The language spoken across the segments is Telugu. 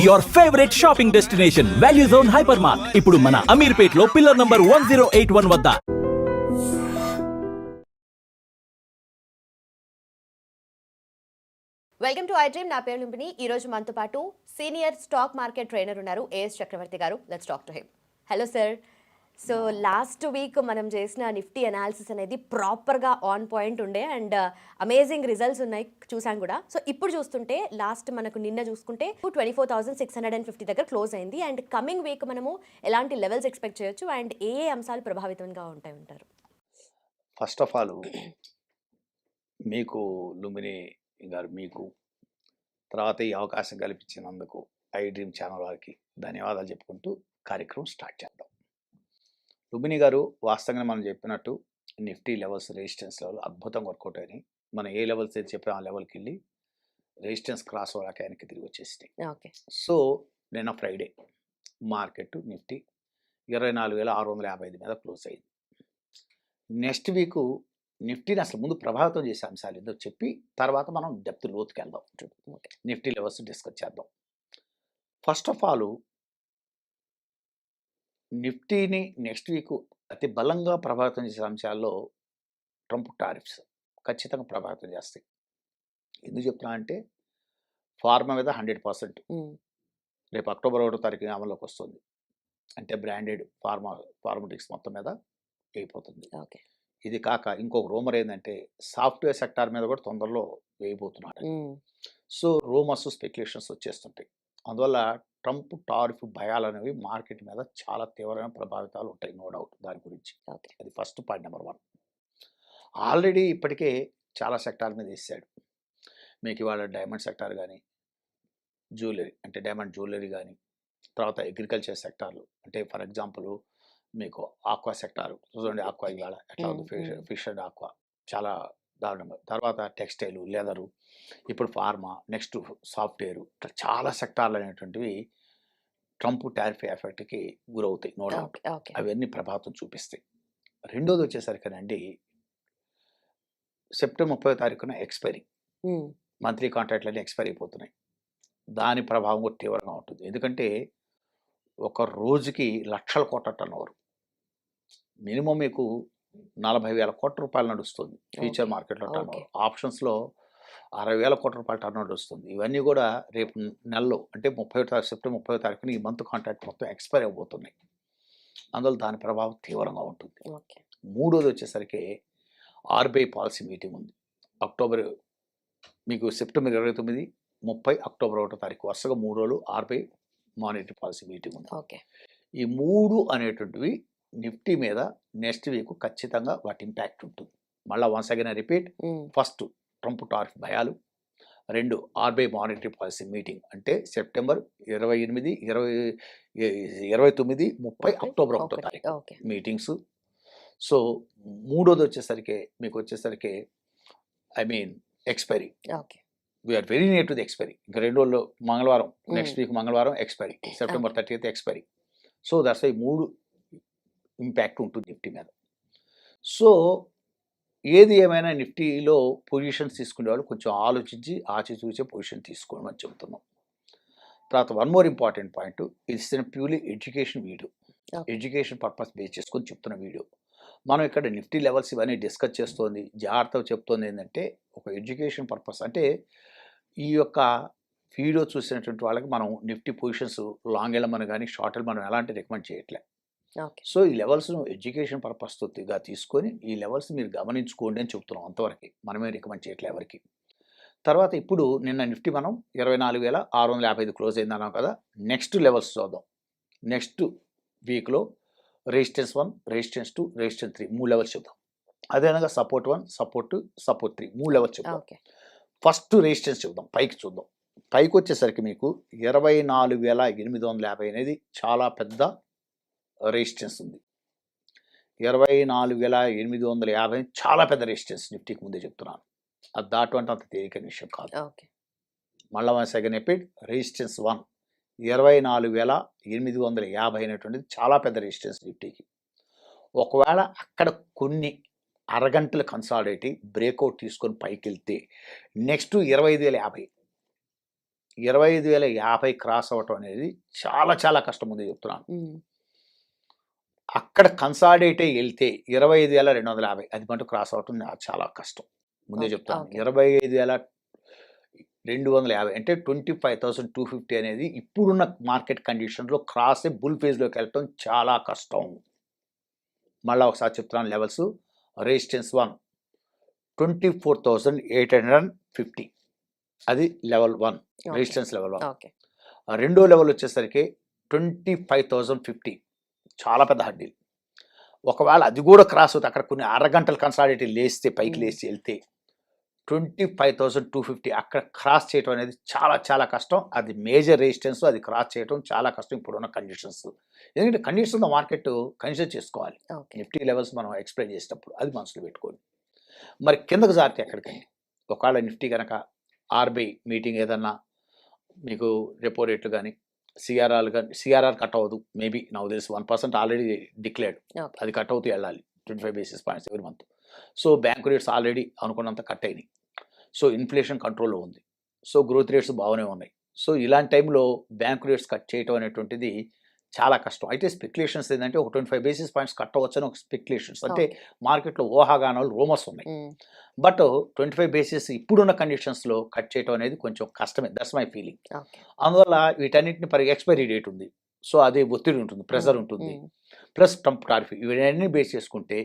your favorite shopping destination, Value Zone Hypermart. ఇప్పుడు మన అమీర్పేట్ లో పిల్లర్ నంబర్ 1081 వద్ద. Welcome to I dream. నా పేరు లుంబిని. ఈ రోజు మనతో పాటు సీనియర్ స్టాక్ మార్కెట్ ట్రైనర్ ఉన్నారు, ఏఎస్ చక్రవర్తి గారు. Let's talk to him. Hello sir. So last week మనం చేసిన నిఫ్టీ అనాలిసిస్ అనేది ప్రాపర్గా ఆన్ పాయింట్ ఉండే అండ్ అమేజింగ్ రిజల్ట్స్ ఉన్నాయి, చూసాం కూడా. సో ఇప్పుడు చూస్తుంటే లాస్ట్ మనకు నిన్న చూసుకుంటే 24,650 దగ్గర క్లోజ్ అయింది. అండ్ కమింగ్ వీక్ మనము ఎలాంటి లెవెల్స్ ఎక్స్పెక్ట్ చేయొచ్చు అండ్ ఏ అంశాలు ప్రభావితంగా ఉంటాయి ఉంటారు? ఫస్ట్ ఆఫ్ ఆల్ మీకు లుంబిని గారు, మీకు తర్వాత ఈ అవకాశం కల్పించినందుకు ఐ డ్రీమ్ ఛానల్ వారికి ధన్యవాదాలు చెప్పుకుంటూ కార్యక్రమం స్టార్ట్ చేద్దాం. లుంబిని గారు, వాస్తవంగా మనం చెప్పినట్టు నిఫ్టీ లెవెల్స్, రెసిస్టెన్స్ లెవెల్ అద్భుతంగా వర్కౌట్ అయినాయి. మనం ఏ లెవెల్స్ అయితే చెప్పాం ఆ లెవెల్కి వెళ్ళి రెసిస్టెన్స్ క్రాస్ అవ్వడానికి ఆయనకి తిరిగి వచ్చేసినాయి. సో నిన్న ఫ్రైడే మార్కెట్ నిఫ్టీ 24,655 మీద క్లోజ్ అయింది. నెక్స్ట్ వీక్ నిఫ్టీని అసలు ముందు ప్రభావితం చేసే అంశాలు ఏదో చెప్పి తర్వాత మనం డెప్త్ లోతుకి వెళ్దాం. నిఫ్టీ లెవెల్స్ డిస్కస్ చేద్దాం. ఫస్ట్ ఆఫ్ ఆల్ నిఫ్టీని నెక్స్ట్ వీక్ అతి బలంగా ప్రభావితం చేసే అంశాల్లో ట్రంప్ టారిఫ్స్ ఖచ్చితంగా ప్రభావితం చేస్తాయి. ఎందుకు చెప్తున్నా అంటే ఫార్మా మీద 100% రేపు అక్టోబర్ 1వ తారీఖు అమల్లోకి వస్తుంది. అంటే బ్రాండెడ్ ఫార్మాటిక్స్ మొత్తం మీద అయిపోతుంది. ఇది కాక ఇంకొక రూమర్ ఏంటంటే సాఫ్ట్వేర్ సెక్టార్ మీద కూడా తొందరలో వేయబోతున్నాడు. సో రూమర్స్, స్పెక్యులేషన్స్ వచ్చేస్తుంటాయి. అందువల్ల ట్రంప్ టారిఫ్ భయాలు అనేవి మార్కెట్ మీద చాలా తీవ్రమైన ప్రభావితాలు ఉంటాయి, నో డౌట్ దాని గురించి. అది ఫస్ట్ పాయింట్ నెంబర్ 1. ఆల్రెడీ ఇప్పటికే చాలా సెక్టార్ మీద వేసాడు. మీకు ఇవాళ డైమండ్ సెక్టార్ కానీ, జ్యువెలరీ అంటే డైమండ్ జ్యువెలరీ కానీ, తర్వాత అగ్రికల్చర్ సెక్టార్లు అంటే ఫర్ ఎగ్జాంపుల్ మీకు ఆక్వా సెక్టార్ చూడండి, ఆక్వా ఇవాళ ఎట్లా ఉంది, ఫిష్ అండ్ ఆక్వా చాలా దారుణంగా. తర్వాత టెక్స్టైల్, లెదరు, ఇప్పుడు ఫార్మా, నెక్స్ట్ సాఫ్ట్వేర్, ఇట్లా చాలా సెక్టార్లు అనేటువంటివి ట్రంప్ టారిఫ్ ఎఫెక్ట్కి గురవుతాయి, నో డౌట్. అవన్నీ ప్రభావితం చూపిస్తాయి. రెండోది వచ్చేసరికనండి సెప్టెంబర్ 30వ తారీఖున ఎక్స్పైరీ, మంత్లీ కాంట్రాక్ట్లన్నీ ఎక్స్పైర్ అయిపోతున్నాయి. దాని ప్రభావం కూడా తీవ్రంగా ఉంటుంది. ఎందుకంటే ఒక రోజుకి లక్షల కోట్ల టర్నోవర్, మినిమం మీకు 40,000 కోట్ల రూపాయలు నడుస్తుంది ఫ్యూచర్ మార్కెట్లో టర్నోవర్. ఆప్షన్స్లో 60,000 కోట్ల రూపాయల టర్నోవర్ వస్తుంది. ఇవన్నీ కూడా రేపు నెలలో అంటే సెప్టెంబర్ 30వ తారీఖున ఈ మంత్ కాంట్రాక్ట్ మొత్తం ఎక్స్పైర్ అయిపోతున్నాయి. అందువల్ల దాని ప్రభావం తీవ్రంగా ఉంటుంది. మూడోది వచ్చేసరికి ఆర్బీఐ పాలసీ మీటింగ్ ఉంది అక్టోబర్, మీకు సెప్టెంబర్ 29, 30, అక్టోబర్ 1వ తారీఖు వరుసగా 3 రోజులు ఆర్బీఐ మానిటరీ పాలసీ మీటింగ్ ఉంది. ఈ 3 అనేటువంటివి నిఫ్టీ మీద నెక్స్ట్ వీక్ ఖచ్చితంగా వాటి ఇంపాక్ట్ ఉంటుంది. మళ్ళీ once again repeat, first Trump tariff భయాలు, 2 ఆర్బీఐ మానిటరీ పాలసీ మీటింగ్ అంటే సెప్టెంబర్ 28, 29, 30, అక్టోబర్ 1వ తారీఖు మీటింగ్స్. సో మూడోది వచ్చేసరికి మీకు expiry. We're very near to the expiry. ఇంకా 2 రోజుల్లో మంగళవారం, నెక్స్ట్ వీక్ మంగళవారం expiry, September 30th expiry. So that's 3 impact ఉంటుంది నిఫ్టీ మీద. సో ఏది ఏమైనా నిఫ్టీలో పొజిషన్స్ తీసుకునే వాళ్ళు కొంచెం ఆలోచించి ఆచితూచే పొజిషన్ తీసుకోమని చెబుతున్నాం. తర్వాత one more important point, it's purely education video, education purpose base చేసుకొని చెప్తున్న వీడియో. మనం ఇక్కడ నిఫ్టీ లెవెల్స్ ఇవన్నీ డిస్కస్ చేస్తోంది, జాగ్రత్తగా చెప్తోంది ఏంటంటే ఒక ఎడ్యుకేషన్ పర్పస్. అంటే ఈ యొక్క వీడియో చూసినటువంటి వాళ్ళకి మనం నిఫ్టీ పొజిషన్స్ లాంగ్ వెళ్ళమని కానీ షార్ట్ వెళ్ళమని ఎలాంటి రికమెండ్ చేయట్లే. సో ఈ లెవెల్స్ను ఎడ్యుకేషన్ పర్పస్గా తీసుకొని ఈ లెవెల్స్ మీరు గమనించుకోండి అని చెప్తున్నాం. అంతవరకు మనమే రికమెండ్ చేయట్లే ఎవరికి. తర్వాత ఇప్పుడు నిన్న నిఫ్టీ మనం 24,655 క్లోజ్ అయిందన్నాం కదా. నెక్స్ట్ లెవెల్స్ చూద్దాం. నెక్స్ట్ వీక్లో రెసిస్టెన్స్ 1, రెసిస్టెన్స్ 2, రెసిస్టెన్స్ 3 3 లెవెల్స్ చూద్దాం. అదేవిధంగా సపోర్ట్ 1, సపోర్ట్ 2, సపోర్ట్ 3 3 లెవెల్స్ చూద్దాం. ఫస్ట్ రెసిస్టెన్స్ చూద్దాం, పైకి చూద్దాం. పైకి వచ్చేసరికి మీకు 24,850 అనేది చాలా పెద్ద రెసిస్టెన్స్ ఉంది. 24,850 చాలా పెద్ద రెసిస్టెన్స్ నిఫ్టీకి ముందే చెప్తున్నాను. అది దాటువంటి అంత తేలికైన విషయం కాదు. మళ్ళీ సెకండ్ ఎపిడ్ రెసిస్టెన్స్ 1 24,850 అనేటువంటిది చాలా పెద్ద రెసిస్టెన్స్ నిఫ్టీకి. ఒకవేళ అక్కడ కొన్ని అరగంటలు కన్సాలిడేట్ బ్రేక్అవుట్ తీసుకొని పైకి వెళ్తే నెక్స్ట్ 25,050 25,050 క్రాస్ అవ్వటం అనేది చాలా చాలా కష్టం ఉంది చెప్తున్నాను. అక్కడ కన్సాలిడేట్ అయ్యి వెళ్తే 25,250 అది మటు క్రాస్ అవ్వటం చాలా కష్టం. ముందే Okay, చెప్తాను. okay. 25,250 అంటే 25,250 అనేది ఇప్పుడున్న మార్కెట్ కండిషన్లో క్రాస్ బుల్ ఫేజ్లోకి వెళ్ళటం చాలా కష్టం. మళ్ళీ ఒకసారి చెప్తున్నాను లెవెల్స్. రెసిస్టెన్స్ 1 24,850 అది లెవెల్ 1, రెసిస్టెన్స్ లెవెల్ 1. ఓకే. రెండో లెవెల్ వచ్చేసరికి 25,050 చాలా పెద్ద హడ్డీ. ఒకవేళ అది కూడా క్రాస్ అవుతుంది, అక్కడ కొన్ని అరగంటలు కన్సాలిడేట్ లేస్తే పైకి లేచి వెళ్తే 25,250 అక్కడ క్రాస్ చేయడం అనేది చాలా చాలా కష్టం. అది మేజర్ రెసిస్టెన్స్, అది క్రాస్ చేయడం చాలా కష్టం ఇప్పుడున్న కండిషన్స్. ఎందుకంటే కండిషన్స్ మార్కెట్ కన్సిడర్ చేసుకోవాలి. ఓకే. నిఫ్టీ లెవెల్స్ మనం ఎక్స్ప్లెయిన్ చేసేటప్పుడు అది మనసులో పెట్టుకోండి. మరి కిందకు జారితే ఎక్కడికండి? ఒకవేళ నిఫ్టీ కనుక ఆర్బీఐ మీటింగ్ ఏదన్నా మీకు రెపో రేట్లు కానీ సిఆర్ఆర్ కట్ అవ్వదు, మేబీ నాకు తెలిసి 1% ఆల్రెడీ డిక్లేర్డ్, ఓకే. అది కట్ అవుతూ వెళ్ళాలి 25 basis points every month. So bank rates already అనుకున్నంత కట్ అయినాయి. సో ఇన్ఫ్లేషన్ కంట్రోల్లో ఉంది. సో గ్రోత్ రేట్స్ బాగానే ఉన్నాయి. సో ఇలాంటి టైంలో బ్యాంక్ రేట్స్ కట్ చేయడం అనేటువంటిది చాలా కష్టం. అయితే స్పెక్యులేషన్స్ ఏంటంటే ఒక 25 basis points కట్ అవ్వచ్చు అని ఒక స్పెక్యులేషన్స్, అంటే మార్కెట్లో ఊహాగానాలు రూమర్స్ ఉన్నాయి. బట్ 25 basis ఇప్పుడున్న కండిషన్స్లో కట్ చేయడం అనేది కొంచెం కష్టమే. That's my feeling. ఓకే. అందువల్ల వీటన్నిటిని ఎక్స్పైరీ డేట్ ఉంది. సో అది ఒత్తిడి ఉంటుంది, ప్రెషర్ ఉంటుంది, ప్లస్ ట్రంప్ టారిఫ్, ఇవన్నీ బేస్ చేసుకుంటే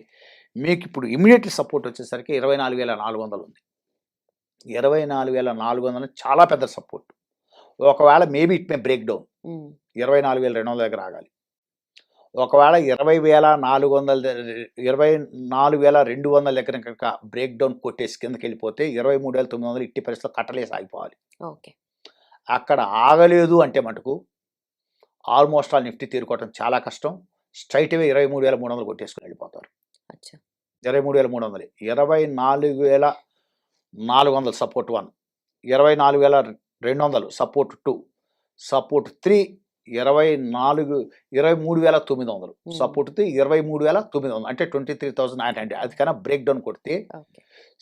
మీకు ఇప్పుడు ఇమీడియట్లీ సపోర్ట్ వచ్చేసరికి 24,400 ఉంది. 24,400 చాలా పెద్ద సపోర్ట్. ఒకవేళ maybe it may break down 24,200 దగ్గర ఆగాలి. ఒకవేళ 24,200 దగ్గర కనుక బ్రేక్ డౌన్ కొట్టేసి కిందకి వెళ్ళిపోతే 23,900 ఇట్టి పరిస్థితిలో కట్టలేసి ఆగిపోవాలి. ఓకే. అక్కడ ఆగలేదు అంటే మటుకు ఆల్మోస్ట్ ఆల్ నిఫ్టీ తీరుకోవటం చాలా కష్టం. స్ట్రైట్ అవే 23,300 కొట్టేసుకుని వెళ్ళిపోతారు. 23,300, 24,400 సపోర్ట్ 1, 24,200 సపోర్ట్ 2, సపోర్ట్ 3 23,900 సపోర్ట్ 3 23,900 అంటే 23,900. అది కన్నా బ్రేక్ డౌన్ కొడితే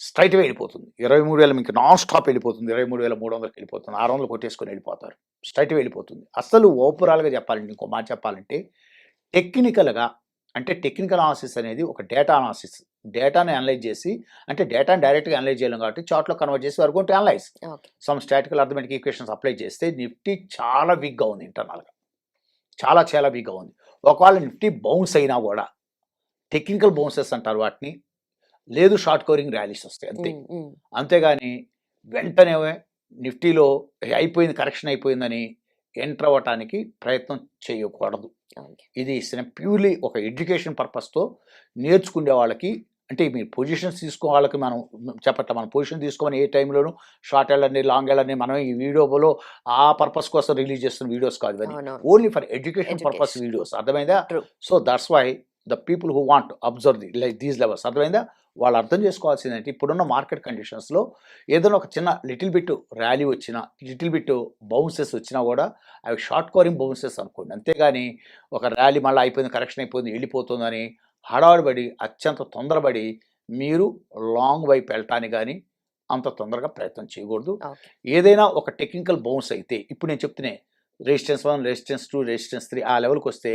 స్ట్రైట్ అవే వెళ్ళిపోతుంది. 23,000 మీకు నాన్ స్టాప్ వెళ్ళిపోతుంది. 23,300కి వెళ్ళిపోతుంది. 600 కొట్టేసుకొని వెళ్ళిపోతారు. స్ట్రైట్ అవే వెళ్ళిపోతుంది. అసలు ఓవరాల్గా చెప్పాలంటే, ఇంకో మాట చెప్పాలంటే, టెక్నికల్గా అంటే టెక్నికల్ అనాలిసిస్ అనేది ఒక డేటా అనాలిసిస్. డేటాని అనలైజ్ చేసి, అంటే డేటాని డైరెక్ట్గా అనలైజ్ చేయలేం కాబట్టి చార్ట్లో కన్వర్ట్ చేసి వరకు ఉంటే analyse some statistical arithmetic equations apply చేస్తే నిఫ్టీ చాలా వీక్గా ఉంది. ఇంటర్నల్గా చాలా చాలా వీక్గా ఉంది. ఒకవేళ నిఫ్టీ బౌన్స్ అయినా కూడా టెక్నికల్ బౌన్సెస్ అంటారు వాటిని, లేదు షార్ట్ కవరింగ్ ర్యాలీస్ వస్తాయి అంతే. అంతేగాని వెంటనే నిఫ్టీలో అయిపోయింది, కరెక్షన్ అయిపోయిందని ఎంటర్ అవ్వటానికి ప్రయత్నం చేయకూడదు. ఇది ప్యూర్లీ ఒక ఎడ్యుకేషన్ పర్పస్తో నేర్చుకునే వాళ్ళకి, అంటే మీరు పొజిషన్స్ తీసుకో వాళ్ళకి మనం చెప్పట్ల, మనం పొజిషన్ తీసుకోమని ఏ టైంలోనూ షార్ట్ వెళ్ళని లాంగ్ వెళ్ళని మనం ఈ వీడియోలో ఆ పర్పస్ కోసం రిలీజ్ చేస్తున్న వీడియోస్ కాదు, ఇవన్నీ only for education purpose videos. అర్థమైందా? So that's why the people who want observe these levels, అర్థమైందా? వాళ్ళు అర్థం చేసుకోవాల్సిందంటే ఇప్పుడున్న మార్కెట్ కండిషన్స్లో ఏదైనా ఒక చిన్న లిటిల్ బిట్ ర్యాలీ వచ్చినా, లిటిల్ బిట్ బౌన్సెస్ వచ్చినా కూడా అవి షార్ట్ కవరింగ్ బౌన్సెస్ అనుకోండి. అంతేగాని ఒక ర్యాలీ మళ్ళీ అయిపోయింది, కరెక్షన్ అయిపోయింది, వెళ్ళిపోతుందని హడావుడిపడి అత్యంత తొందరపడి మీరు లాంగ్ వైపు వెళ్ళటానికి కానీ అంత తొందరగా ప్రయత్నం చేయకూడదు. ఏదైనా ఒక టెక్నికల్ బౌన్స్ అయితే, ఇప్పుడు నేను చెప్తున్నా రెసిస్టెన్స్ 1, రెసిస్టెన్స్ 2, రెసిస్టెన్స్ 3 ఆ లెవెల్కి వస్తే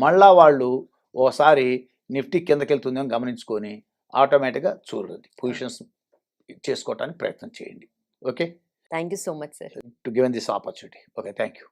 మళ్ళా వాళ్ళు ఓసారి నిఫ్టీ కిందకి వెళ్తుందని గమనించుకొని ఆటోమేటిక్గా చూడండి, పొజిషన్స్ చేసుకోవడానికి ప్రయత్నం చేయండి. Okay, thank you so much sir to given this opportunity. Okay, thank you.